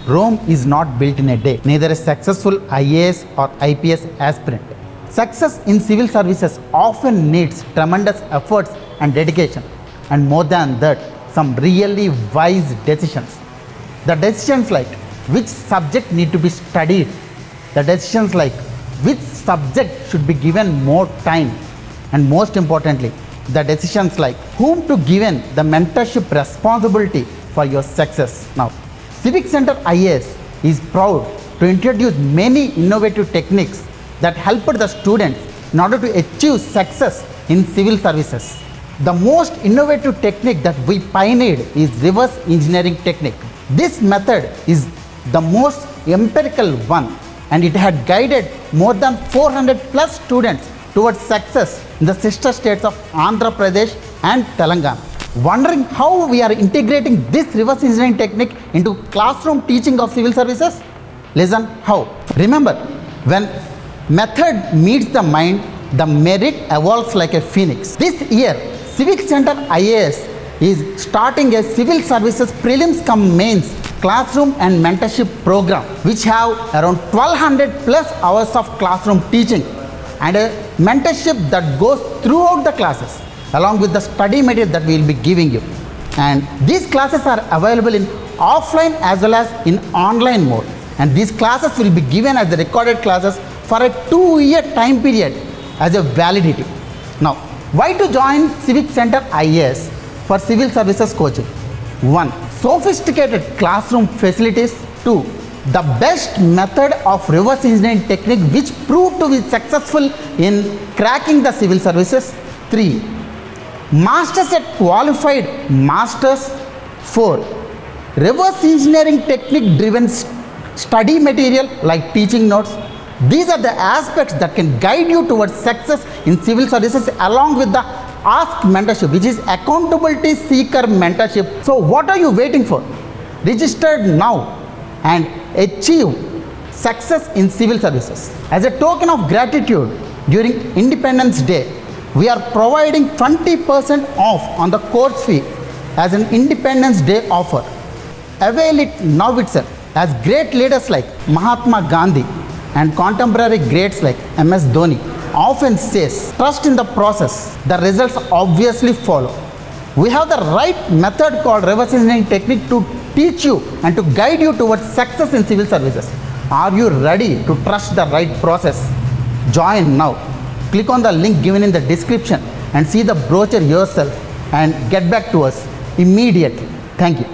Rome is not built in a day. Neither a successful IAS or IPS aspirant. Success in civil services often needs tremendous efforts and dedication, and more than that, some really wise decisions. The decisions like which subject need to be studied, the decisions like which subject should be given more time, and most importantly, the decisions like whom to given the mentorship responsibility for your success. Now, CivicCentre IAS is proud to introduce many innovative techniques that helped the students in order to achieve success in civil services. The most innovative technique that we pioneered is reverse engineering technique. This method is the most empirical one, and it had guided more than 400 plus students towards success in the sister states of Andhra Pradesh and Telangana. Wondering how we are integrating this reverse engineering technique into classroom teaching of civil services? Listen how. Remember, when method meets the mind, the merit evolves like a phoenix. This year, CivicCentre IAS is starting a civil services prelims cum mains classroom and mentorship program, which have around 1200 plus hours of classroom teaching and a mentorship that goes throughout the classes along with the study material that we will be giving you. And these classes are available in offline as well as in online mode. And these classes will be given as the recorded classes for a 2-year time period as a validity. Now, why to join CivicCentre IAS for civil services coaching? 1. Sophisticated classroom facilities. 2. The best method of reverse engineering technique which proved to be successful in cracking the civil services. 3. Masters at qualified masters. 4. Reverse engineering technique driven study material like teaching notes. These are the aspects that can guide you towards success in civil services along with the Ask Mentorship, which is Accountability Seeker Mentorship. So what are you waiting for? Register now and achieve success in civil services. As a token of gratitude, during Independence Day, we are providing 20% off on the course fee as an Independence Day offer. Avail it now itself, as great leaders like Mahatma Gandhi and contemporary greats like MS Dhoni often says, trust in the process, the results obviously follow. We have the right method called reverse engineering technique to teach you and to guide you towards success in civil services. Are you ready to trust the right process? Join now. Click on the link given in the description and see the brochure yourself and get back to us immediately. Thank you.